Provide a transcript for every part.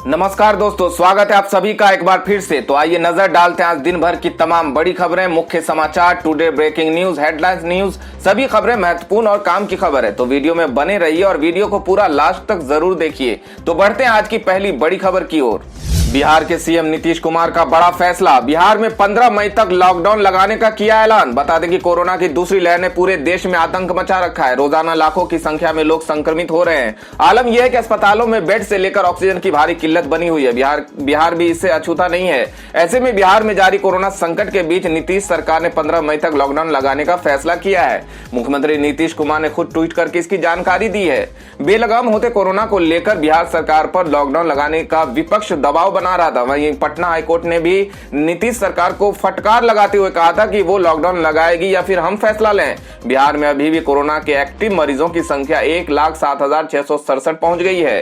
नमस्कार दोस्तों, स्वागत है आप सभी का एक बार फिर से। तो आइए नजर डालते हैं आज दिन भर की तमाम बड़ी खबरें, मुख्य समाचार, today breaking news, headlines news, सभी खबरें महत्वपूर्ण और काम की खबर है। तो वीडियो में बने रहिए और वीडियो को पूरा लास्ट तक जरूर देखिए। तो बढ़ते हैं आज की पहली बड़ी खबर की ओर। बिहार के सीएम नीतीश कुमार का बड़ा फैसला, बिहार में 15 मई तक लॉकडाउन लगाने का किया ऐलान। बता दें कि कोरोना की दूसरी लहर ने पूरे देश में आतंक मचा रखा है। रोजाना लाखों की संख्या में लोग संक्रमित हो रहे हैं। आलम यह है कि अस्पतालों में बेड से लेकर ऑक्सीजन की भारी किल्लत बनी हुई है। बिहार भी इससे अछूता नहीं है। ऐसे में बिहार में जारी कोरोना संकट के बीच नीतीश सरकार ने 15 मई तक लॉकडाउन लगाने का फैसला किया है। मुख्यमंत्री नीतीश कुमार ने खुद ट्वीट करके इसकी जानकारी दी है। बेलगाम होते कोरोना को लेकर बिहार सरकार पर लॉकडाउन लगाने का विपक्ष दबाव बना रहा था। वहीं पटना हाईकोर्ट ने भी नीतीश सरकार को फटकार लगाते हुए कहा था कि वो लॉकडाउन लगाएगी या फिर हम फैसला लें। बिहार में अभी भी कोरोना के एक्टिव मरीजों की संख्या 1,07,667 पहुंच गई है।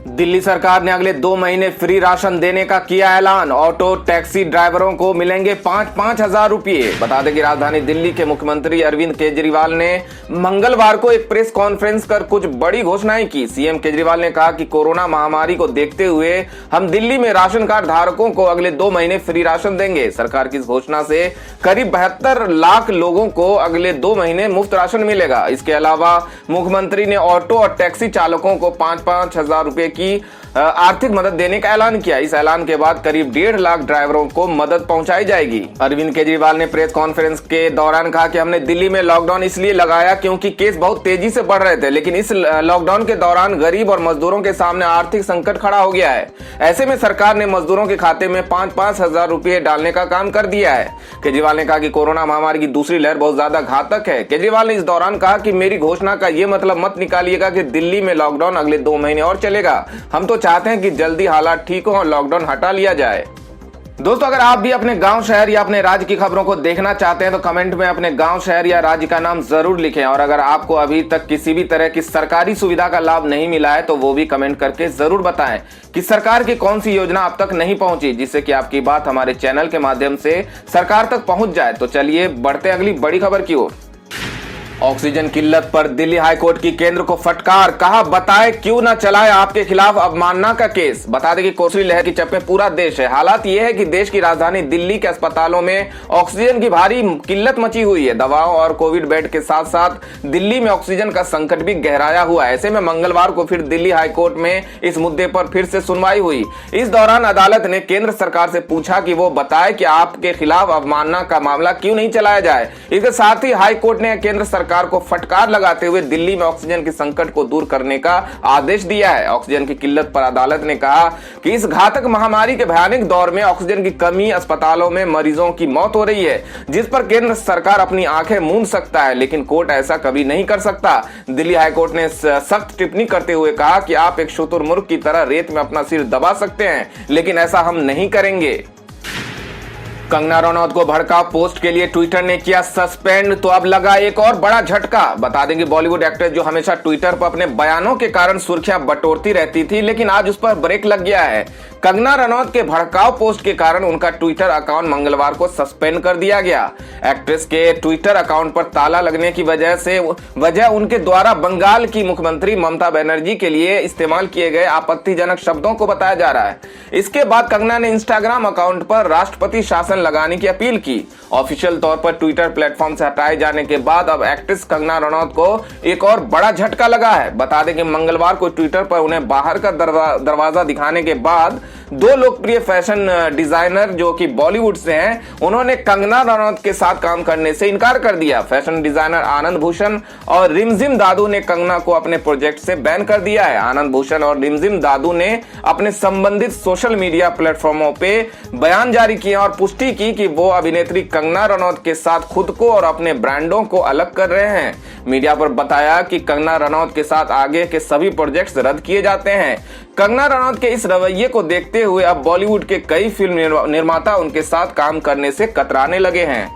दिल्ली सरकार ने अगले 2 महीने फ्री राशन देने का किया ऐलान। ऑटो टैक्सी ड्राइवरों को मिलेंगे 5-5 हजार रुपये। बता दें कि राजधानी दिल्ली के मुख्यमंत्री अरविंद केजरीवाल ने मंगलवार को एक प्रेस कॉन्फ्रेंस कर कुछ बड़ी घोषणाएं की। सीएम केजरीवाल ने कहा कि कोरोना महामारी को देखते हुए हम दिल्ली में राशन कार्ड धारकों को अगले 2 महीने फ्री राशन देंगे। सरकार की इस घोषणा से करीब 72 लाख लोगों को अगले 2 महीने मुफ्त राशन मिलेगा। इसके अलावा मुख्यमंत्री ने ऑटो और टैक्सी चालकों को 5-5 हजार रुपए की आर्थिक मदद देने का ऐलान किया। इस ऐलान के बाद करीब 1.5 लाख ड्राइवरों को मदद पहुंचाई जाएगी। अरविंद केजरीवाल ने प्रेस कॉन्फ्रेंस के दौरान कहा कि हमने दिल्ली में लॉकडाउन इसलिए लगाया क्योंकि केस बहुत तेजी से बढ़ रहे थे, लेकिन इस लॉकडाउन के दौरान गरीब और मजदूरों के सामने आर्थिक संकट खड़ा हो गया है। ऐसे में सरकार ने मजदूरों के खाते में 5-5 हजार रुपए डालने का काम कर दिया है। केजरीवाल ने कहा कि कोरोना महामारी की दूसरी लहर बहुत ज्यादा घातक है। केजरीवाल ने इस दौरान कहा कि मेरी घोषणा का यह मतलब मत निकालिएगा कि दिल्ली में लॉकडाउन अगले 2 महीने और चलेगा। हम तो चाहते हैं कि जल्दी हालात ठीक हो और लॉकडाउन हटा लिया जाए। दोस्तों, अगर आप भी अपने गांव, शहर या अपने राज्य की खबरों को देखना चाहते हैं तो कमेंट में अपने गांव, शहर या राज्य का नाम जरूर लिखें। और अगर आपको अभी तक किसी भी तरह की सरकारी सुविधा का लाभ नहीं मिला है तो वो भी कमेंट करके जरूर बताएं कि सरकार की कौन सी योजना अब तक नहीं पहुंची, जिससे कि आपकी बात हमारे चैनल के माध्यम से सरकार तक पहुंच जाए। तो चलिए बढ़ते अगली बड़ी खबर की ओर। ऑक्सीजन किल्लत पर दिल्ली हाईकोर्ट की केंद्र को फटकार, कहा बताए क्यों न चलाए आपके खिलाफ अवमानना का केस। बता दें कि कोरोना लहर की चपेट में पूरा देश है। हालात यह है कि देश की राजधानी दिल्ली के अस्पतालों में ऑक्सीजन की भारी किल्लत मची हुई है। दवाओं और कोविड बेड के साथ साथ दिल्ली में ऑक्सीजन का संकट भी गहराया हुआ है। ऐसे में मंगलवार को फिर दिल्ली हाईकोर्ट में इस मुद्दे पर फिर से सुनवाई हुई। इस दौरान अदालत ने केंद्र सरकार से पूछा कि वो बताए कि आपके खिलाफ अवमानना का मामला क्यों नहीं चलाया जाए। इसके साथ ही हाईकोर्ट ने केंद्र सरकार को फटकार लगाते हुए दिल्ली में ऑक्सीजन के संकट को दूर करने का आदेश दिया है। ऑक्सीजन की किल्लत पर अदालत ने कहा कि इस घातक महामारी के भयानक दौर में ऑक्सीजन की कमी, अस्पतालों में मरीजों की मौत हो रही है, जिस पर केंद्र सरकार अपनी आंखें मूंद सकता है, लेकिन कोर्ट ऐसा कभी नहीं कर सकता। दिल्ली हाईकोर्ट ने सख्त टिप्पणी करते हुए कहा कि आप एक शुतुरमुर्ग की तरह रेत में अपना सिर दबा सकते हैं, लेकिन ऐसा हम नहीं करेंगे। कंगना रनौत को भड़काऊ पोस्ट के लिए ट्विटर ने किया सस्पेंड, तो अब लगा एक और बड़ा झटका। बता दें कि बॉलीवुड एक्ट्रेस जो हमेशा ट्विटर पर अपने बयानों के कारण सुर्खियां बटोरती रहती थी, लेकिन आज उस पर ब्रेक लग गया है। कंगना रनौत के भड़काऊ पोस्ट के कारण उनका ट्विटर अकाउंट मंगलवार को सस्पेंड कर दिया गया। एक्ट्रेस के ट्विटर अकाउंट पर ताला लगने की वजह उनके द्वारा बंगाल की मुख्यमंत्री ममता बनर्जी के लिए इस्तेमाल किए गए आपत्तिजनक शब्दों को बताया जा रहा है। इसके बाद कंगना ने इंस्टाग्राम अकाउंट पर राष्ट्रपति शासन लगाने की अपील की। ऑफिशियल तौर पर ट्विटर प्लेटफॉर्म से हटाए जाने के बाद अब एक्ट्रेस कंगना रनौत को एक और बड़ा झटका लगा है। बता दें कि मंगलवार को ट्विटर पर उन्हें बाहर का दरवाजा दिखाने के बाद 2 लोकप्रिय फैशन डिजाइनर जो कि बॉलीवुड से हैं, उन्होंने कंगना रनौत के साथ काम करने से इनकार कर दिया। फैशन डिजाइनर आनंद भूषण और रिमझिम दादू ने कंगना को अपने प्रोजेक्ट से बैन कर दिया है। आनंद भूषण और रिमझिम दादू ने अपने संबंधित सोशल मीडिया प्लेटफॉर्मों पे बयान जारी किए और पुष्टि की कि वो अभिनेत्री कंगना रनौत के साथ खुद को और अपने ब्रांडों को अलग कर रहे हैं। मीडिया पर बताया कि कंगना रनौत के साथ आगे के सभी प्रोजेक्ट्स रद्द किए जाते हैं। कंगना रनौत के इस रवैये को देखते हुए अब बॉलीवुड के कई फिल्म निर्माता उनके साथ काम करने से कतराने लगे हैं।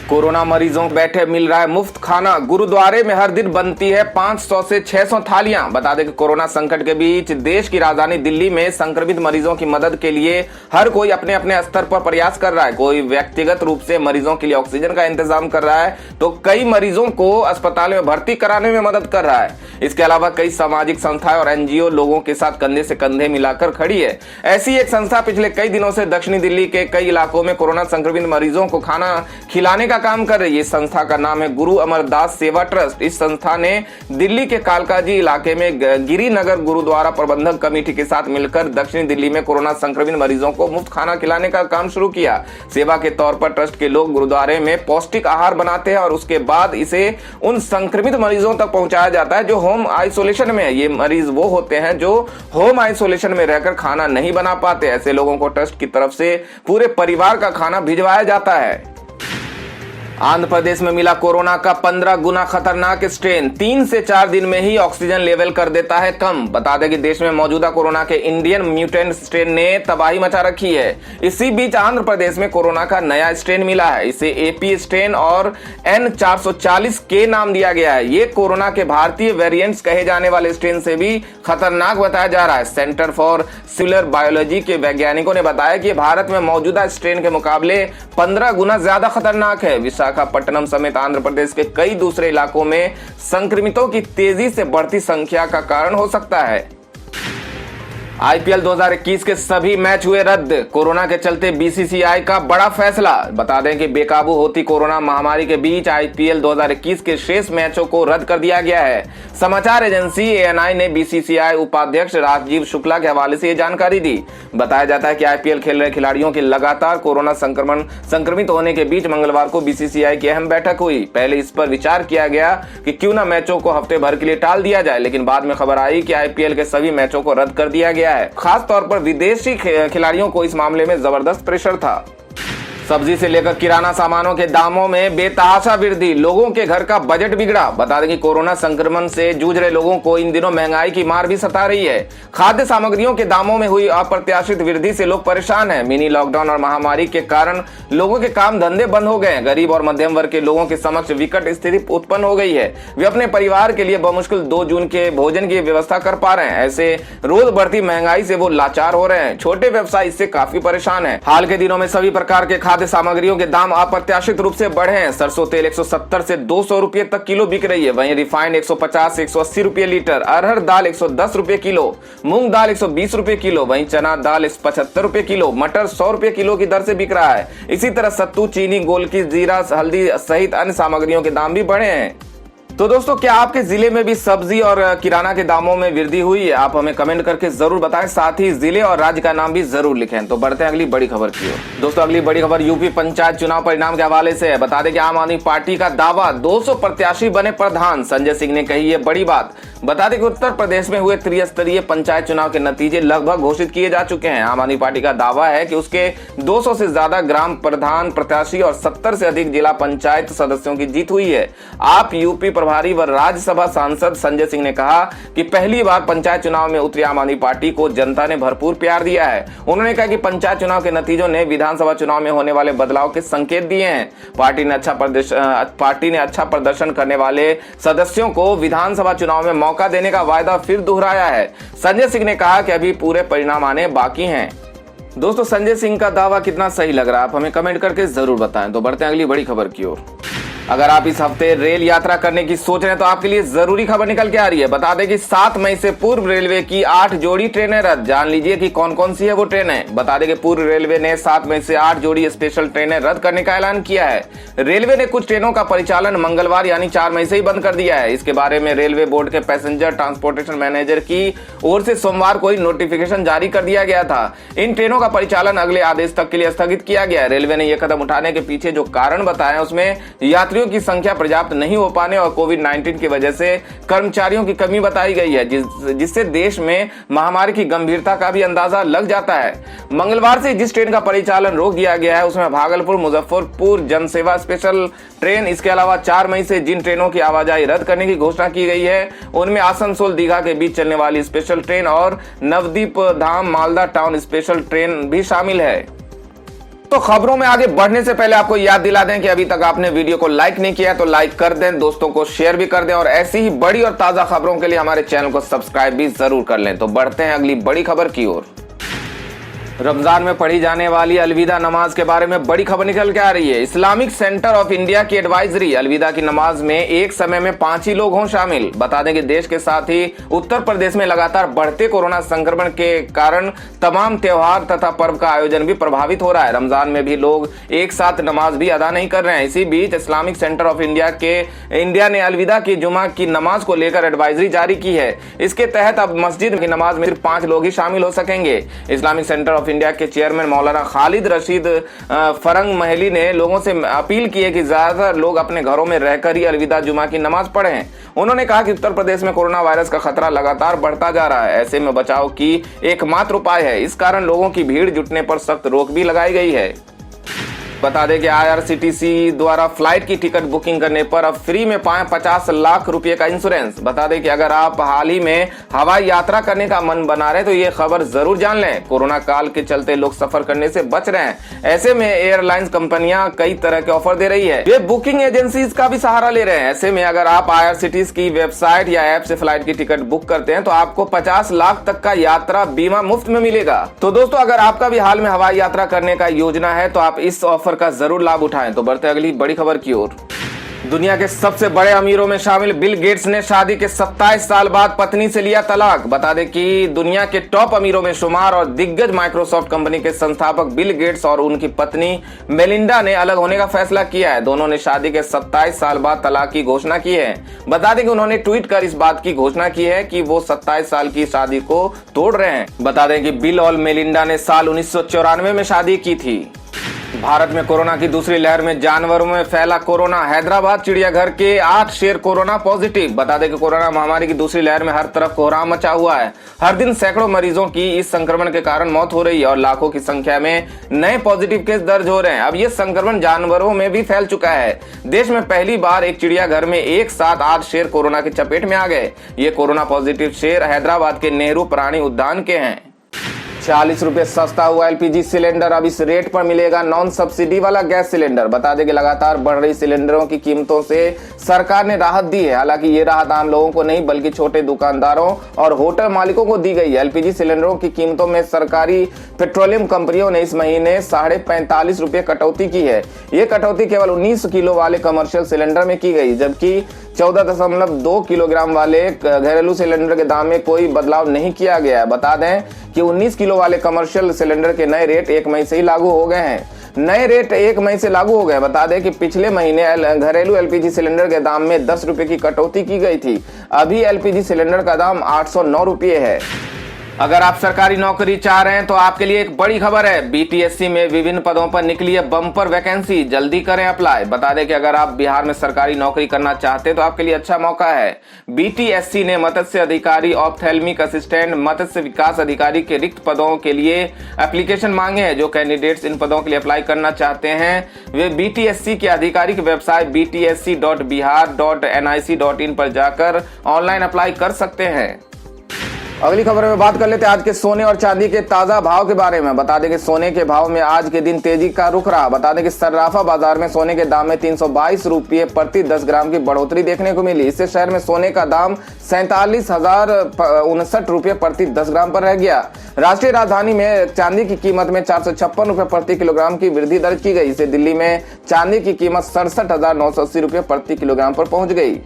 कोरोना मरीजों को बैठे मिल रहा है मुफ्त खाना। गुरुद्वारे में हर दिन बनती है 500 से 600 थालियां। बता दें कि कोरोना संकट के बीच देश की राजधानी दिल्ली में संक्रमित मरीजों की मदद के लिए हर कोई अपने अपने स्तर पर प्रयास कर रहा है। कोई व्यक्तिगत रूप से मरीजों के लिए ऑक्सीजन का इंतजाम कर रहा है, तो कई मरीजों को अस्पताल में भर्ती कराने में मदद कर रहा है। इसके अलावा कई सामाजिक संस्थाएं और एनजीओ लोगों के साथ कंधे से कंधे मिलाकर खड़ी है। ऐसी एक संस्था पिछले कई दिनों से दक्षिणी दिल्ली के कई इलाकों में कोरोना संक्रमित मरीजों को खाना खिलाने का काम कर रही है। इस संस्था का नाम है गुरु अमरदास सेवा ट्रस्ट। इस संस्था ने दिल्ली के कालकाजी इलाके में गिरिनगर गुरुद्वारा प्रबंधक कमेटी के साथ मिलकर दक्षिणी दिल्ली में कोरोना संक्रमित मरीजों को मुफ्त खाना खिलाने का काम शुरू किया। सेवा के तौर पर ट्रस्ट के लोग गुरुद्वारे में पौष्टिक आहार बनाते हैं और उसके बाद इसे उन संक्रमित मरीजों तक पहुंचाया जाता है जो होम आइसोलेशन में है। ये मरीज वो होते हैं जो होम आइसोलेशन में रहकर खाना नहीं बना पाते। ऐसे लोगों को ट्रस्ट की तरफ से पूरे परिवार का खाना भिजवाया जाता है। आंध्र प्रदेश में मिला कोरोना का 15 गुना खतरनाक स्ट्रेन। 3 से 4 दिन में ही ऑक्सीजन लेवल कर देता है कम। बता दें कि देश में मौजूदा कोरोना के इंडियन म्यूटेंट स्ट्रेन ने तबाही मचा रखी है। इसी बीच आंध्र प्रदेश में कोरोना का नया स्ट्रेन मिला है। इसे एपी स्ट्रेन और N440K नाम दिया गया है। ये कोरोना के भारतीय वेरिएंट्स कहे जाने वाले स्ट्रेन से भी खतरनाक बताया जा रहा है। सेंटर फॉर सेलुलर बायोलॉजी के वैज्ञानिकों ने बताया कि भारत में मौजूदा स्ट्रेन के मुकाबले 15 गुना ज्यादा खतरनाक है। विशाखापट्टनम समेत आंध्र प्रदेश के कई दूसरे इलाकों में संक्रमितों की तेजी से बढ़ती संख्या का कारण हो सकता है। आईपीएल 2021 के सभी मैच हुए रद्द। कोरोना के चलते बीसीसीआई का बड़ा फैसला। बता दें कि बेकाबू होती कोरोना महामारी के बीच आईपीएल 2021 के शेष मैचों को रद्द कर दिया गया है। समाचार एजेंसी एएनआई ने बीसीसीआई उपाध्यक्ष राजीव शुक्ला के हवाले से ये जानकारी दी। बताया जाता है कि आईपीएल खेल रहे खिलाड़ियों के लगातार कोरोना संक्रमित होने के बीच मंगलवार को बीसीसीआई की अहम बैठक हुई। पहले इस पर विचार किया गया कि क्यों न मैचों को हफ्ते भर के लिए टाल दिया जाए, लेकिन बाद में खबर आई कि आईपीएल के सभी मैचों को रद्द कर दिया गया है। खास तौर पर विदेशी खिलाड़ियों को इस मामले में जबरदस्त प्रेशर था। सब्जी से लेकर किराना सामानों के दामों में बेतहाशा वृद्धि। लोगों के घर का बजट बिगड़ा। बता दें कि कोरोना संक्रमण से जूझ रहे लोगों को इन दिनों महंगाई की मार भी सता रही है। खाद्य सामग्रियों के दामों में हुई अप्रत्याशित वृद्धि से लोग परेशान हैं। मिनी लॉकडाउन और महामारी के कारण लोगों के काम धंधे बंद हो गए हैं। गरीब और मध्यम वर्ग के लोगों के समक्ष विकट स्थिति उत्पन्न हो गई है। वे अपने परिवार के लिए बमुश्किल 2 जून के भोजन की व्यवस्था कर पा रहे हैं। ऐसे रोज बढ़ती महंगाई से वो लाचार हो रहे हैं। छोटे व्यवसाय इससे काफी परेशान है। हाल के दिनों में सभी प्रकार के खाद्य सामग्रियों के दाम अप्रत्याशित रूप से बढ़े हैं। सरसों तेल 170 से 200 रुपए तक किलो बिक रही है। वहीं रिफाइंड 150 से 180 रुपए लीटर, अरहर दाल 110 रुपए किलो, मूंग दाल 120 रुपए किलो, वहीं चना दाल 75 रुपए किलो, मटर 100 रुपए किलो की दर से बिक रहा है। इसी तरह सत्तू, चीनी, गोलकी, जीरा, हल्दी सहित अन्य सामग्रियों के दाम भी बढ़े हैं। तो दोस्तों, क्या आपके जिले में भी सब्जी और किराना के दामों में वृद्धि हुई है? आप हमें कमेंट करके जरूर बताएं। साथ ही जिले और राज्य का नाम भी जरूर लिखें। तो बढ़ते हैं अगली बड़ी खबर की ओर। दोस्तों, अगली बड़ी खबर यूपी पंचायत चुनाव परिणाम के हवाले से है। बता दें कि आम आदमी पार्टी का दावा 200 प्रत्याशी बने प्रधान। संजय सिंह ने कही ये बड़ी बात। बता दें कि उत्तर प्रदेश में हुए त्रिस्तरीय पंचायत चुनाव के नतीजे लगभग घोषित किए जा चुके हैं। आम आदमी पार्टी का दावा है कि उसके 200 से ज्यादा ग्राम प्रधान प्रत्याशी और 70 से अधिक जिला पंचायत सदस्यों की जीत हुई है। आप यूपी प्रभारी व राज्यसभा सांसद संजय सिंह ने कहा कि पहली बार पंचायत चुनाव में उतरी आम आदमी पार्टी को जनता ने भरपूर प्यार दिया है। उन्होंने कहा कि पंचायत चुनाव के नतीजों ने विधानसभा चुनाव में होने वाले बदलाव के संकेत दिए हैं। पार्टी ने अच्छा प्रदर्शन करने वाले सदस्यों को विधानसभा चुनाव में मौका देने का वायदा फिर दोहराया है। संजय सिंह ने कहा कि अभी पूरे परिणाम आने बाकी हैं। दोस्तों, संजय सिंह का दावा कितना सही लग रहा है, आप हमें कमेंट करके जरूर बताएं। तो बढ़ते हैं अगली बड़ी खबर की ओर। अगर आप इस हफ्ते रेल यात्रा करने की सोच रहे हैं तो आपके लिए जरूरी खबर निकल के आ रही है। बता दें कि 7 मई से पूर्व रेलवे की 8 जोड़ी ट्रेनें रद्द। जान लीजिए कि कौन कौन सी है वो ट्रेनें। बता दें कि पूर्व रेलवे ने 7 मई से 8 जोड़ी स्पेशल ट्रेनें रद्द करने का ऐलान किया है। रेलवे ने कुछ ट्रेनों का परिचालन मंगलवार यानी 4 मई से ही बंद कर दिया है। इसके बारे में रेलवे बोर्ड के पैसेंजर ट्रांसपोर्टेशन मैनेजर की ओर से सोमवार को ही नोटिफिकेशन जारी कर दिया गया था। इन ट्रेनों का परिचालन अगले आदेश तक के लिए स्थगित किया गया है। रेलवे ने यह कदम उठाने के पीछे जो कारण बताया उसमें यात्रियों की संख्या पर्याप्त नहीं हो पाने और कोविड-19 की वजह से कर्मचारियों की कमी बताई गई है, जिससे देश में महामारी की गंभीरता का भी अंदाजा लग जाता है। मंगलवार से जिस ट्रेन का परिचालन रोक दिया गया है उसमें भागलपुर मुजफ्फरपुर जनसेवा स्पेशल ट्रेन, इसके अलावा 4 मई से जिन ट्रेनों की आवाजाही रद्द करने की घोषणा की गई है उनमें आसनसोल दीघा के बीच चलने वाली स्पेशल ट्रेन और नवदीप धाम मालदा टाउन स्पेशल ट्रेन भी शामिल है। तो खबरों में आगे बढ़ने से पहले आपको याद दिला दें कि अभी तक आपने वीडियो को लाइक नहीं किया है तो लाइक कर दें, दोस्तों को शेयर भी कर दें और ऐसी ही बड़ी और ताजा खबरों के लिए हमारे चैनल को सब्सक्राइब भी जरूर कर लें। तो बढ़ते हैं अगली बड़ी खबर की ओर। रमजान में पढ़ी जाने वाली अलविदा नमाज के बारे में बड़ी खबर निकल के आ रही है। इस्लामिक सेंटर ऑफ इंडिया की एडवाइजरी, अलविदा की नमाज में एक समय में 5 ही लोग हों शामिल। बता दें कि देश के साथ ही उत्तर प्रदेश में लगातार बढ़ते कोरोना संक्रमण के कारण तमाम त्योहार तथा पर्व का आयोजन भी प्रभावित हो रहा है। रमजान में भी लोग एक साथ नमाज भी अदा नहीं कर रहे हैं। इसी बीच इस्लामिक सेंटर ऑफ इंडिया ने अलविदा की जुमा की नमाज को लेकर एडवाइजरी जारी की है। इसके तहत अब मस्जिद की नमाज में सिर्फ 5 लोग ही शामिल हो सकेंगे। इस्लामिक सेंटर ऑफ इंडिया के चेयरमैन मौलाना खालिद रशीद फरंग महली ने लोगों से अपील की है कि ज्यादातर लोग अपने घरों में रहकर ही अलविदा जुमा की नमाज पढ़ें। उन्होंने कहा कि उत्तर प्रदेश में कोरोना वायरस का खतरा लगातार बढ़ता जा रहा है, ऐसे में बचाव की एकमात्र उपाय है। इस कारण लोगों की भीड़ जुटने पर सख्त रोक भी लगाई गई है। बता दें कि IRCTC द्वारा फ्लाइट की टिकट बुकिंग करने पर अब फ्री में पाएं 50 लाख रुपए का इंश्योरेंस। बता दें कि अगर आप हाल ही में हवाई यात्रा करने का मन बना रहे तो ये खबर जरूर जान लें। कोरोना काल के चलते लोग सफर करने से बच रहे हैं, ऐसे में एयरलाइंस कंपनियां कई तरह के ऑफर दे रही है। वे बुकिंग एजेंसीज का भी सहारा ले रहे हैं। ऐसे में अगर आप IRCTC की वेबसाइट या ऐप से फ्लाइट की टिकट बुक करते हैं तो आपको 50 लाख तक का यात्रा बीमा मुफ्त में मिलेगा। तो दोस्तों, अगर आपका भी हाल में हवाई यात्रा करने का योजना है तो आप इस ऑफर का जरूर लाभ उठाएं। तो बढ़ते अगली बड़ी खबर की ओर। दुनिया के सबसे बड़े अमीरों में शामिल बिल गेट्स ने शादी के 27 साल बाद पत्नी से लिया तलाक। बता दें कि दुनिया के टॉप अमीरों में शुमार और दिग्गज माइक्रोसॉफ्ट कंपनी के संस्थापक बिल गेट्स और उनकी पत्नी मेलिंडा ने अलग होने का फैसला किया है। दोनों ने शादी के 27 साल बाद तलाक की घोषणा की है। बता दें कि उन्होंने ट्वीट कर इस बात की घोषणा की है कि वो 27 साल की शादी को तोड़ रहे हैं। बता दें कि बिल और मेलिंडा ने साल 1994 में शादी की थी। भारत में कोरोना की दूसरी लहर में जानवरों में फैला कोरोना। हैदराबाद चिड़ियाघर के 8 शेर कोरोना पॉजिटिव। बता दें कि कोरोना महामारी की दूसरी लहर में हर तरफ कोहराम मचा हुआ है। हर दिन सैकड़ों मरीजों की इस संक्रमण के कारण मौत हो रही है और लाखों की संख्या में नए पॉजिटिव केस दर्ज हो रहे हैं। अब ये संक्रमण जानवरों में भी फैल चुका है। देश में पहली बार एक चिड़ियाघर में एक साथ 8 शेर कोरोना की चपेट में आ गए। ये कोरोना पॉजिटिव शेर हैदराबाद के नेहरू प्राणी उद्यान के हैं। 40 रुपए सस्ता हुआ LPG सिलेंडर। अब इस रेट पर मिलेगा नॉन सब्सिडी वाला गैस सिलेंडर। बता दें कि लगातार बढ़ रही सिलेंडरों की कीमतों से सरकार ने राहत दी है। हालांकि ये राहत आम लोगों को नहीं बल्कि छोटे दुकानदारों और होटल मालिकों को दी गई है। LPG सिलेंडरों की कीमतों में सरकारी पेट्रोलियम कंपनियों ने इस महीने 45.5 रुपए कटौती की है। ये कटौती केवल 19 किलो वाले कमर्शियल सिलेंडर में की गई, जबकि 14.2 किलोग्राम वाले घरेलू सिलेंडर के दाम में कोई बदलाव नहीं किया गया है। बता दें कि 19 किलो वाले कमर्शियल सिलेंडर के नए रेट 1 मई से ही लागू हो गए हैं। नए रेट 1 मई से लागू हो गए। बता दें कि पिछले महीने घरेलू LPG सिलेंडर के दाम में 10 रुपए की कटौती की गई थी। अभी LPG सिलेंडर का दाम 809 रुपये है। अगर आप सरकारी नौकरी चाह रहे हैं तो आपके लिए एक बड़ी खबर है। BTSC में विभिन्न पदों पर निकली है बम्पर वैकेंसी, जल्दी करें अप्लाई। बता दें कि अगर आप बिहार में सरकारी नौकरी करना चाहते हैं तो आपके लिए अच्छा मौका है। BTSC ने मत्स्य अधिकारी, ऑप्थेल्मिक असिस्टेंट, मत्स्य विकास अधिकारी के रिक्त पदों के लिए एप्लीकेशन मांगे हैं। जो कैंडिडेट्स इन पदों के लिए अप्लाई करना चाहते हैं वे BTSC की आधिकारिक वेबसाइट btsc.bihar.nic.in पर जाकर ऑनलाइन अप्लाई कर सकते हैं। अगली खबर में बात कर लेते हैं आज के सोने और चांदी के ताजा भाव के बारे में। बता दें कि सोने के भाव में आज के दिन तेजी का रुख रहा। बता दें कि सर्राफा बाजार में सोने के दाम में 322 रुपये प्रति 10 ग्राम की बढ़ोतरी देखने को मिली। इससे शहर में सोने का दाम 47,059 रुपये प्रति 10 ग्राम पर रह गया। राष्ट्रीय राजधानी में चांदी की कीमत में 456 रुपये प्रति किलोग्राम की वृद्धि दर्ज की गई। इससे दिल्ली में चांदी की कीमत 67,980 रुपये प्रति किलोग्राम पर पहुंच गई।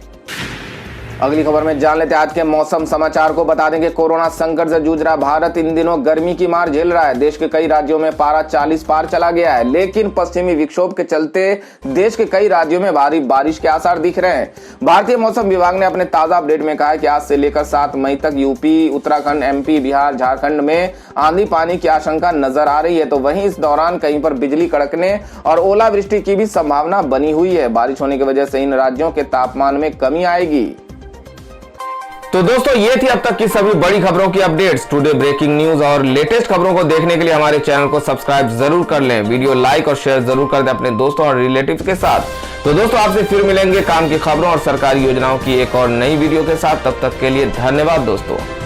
अगली खबर में जान लेते हैं आज के मौसम समाचार को। बता दें कि कोरोना संकट से जूझ रहा भारत इन दिनों गर्मी की मार झेल रहा है। देश के कई राज्यों में पारा 40 पार चला गया है, लेकिन पश्चिमी विक्षोभ के चलते देश के कई राज्यों में भारी बारिश के आसार दिख रहे हैं। भारतीय मौसम विभाग ने अपने ताजा अपडेट में कहा है कि आज से लेकर 7 मई तक यूपी, उत्तराखंड, MP, बिहार, झारखंड में आंधी पानी की आशंका नजर आ रही है। तो वहीं इस दौरान कहीं पर बिजली कड़कने और ओलावृष्टि की भी संभावना बनी हुई है। बारिश होने की वजह से इन राज्यों के तापमान में कमी आएगी। तो दोस्तों, ये थी अब तक की सभी बड़ी खबरों की अपडेट्स। टुडे ब्रेकिंग न्यूज और लेटेस्ट खबरों को देखने के लिए हमारे चैनल को सब्सक्राइब जरूर कर लें। वीडियो लाइक और शेयर जरूर कर दें अपने दोस्तों और रिलेटिव्स के साथ। तो दोस्तों, आपसे फिर मिलेंगे काम की खबरों और सरकारी योजनाओं की एक और नई वीडियो के साथ। तब तक के लिए धन्यवाद दोस्तों।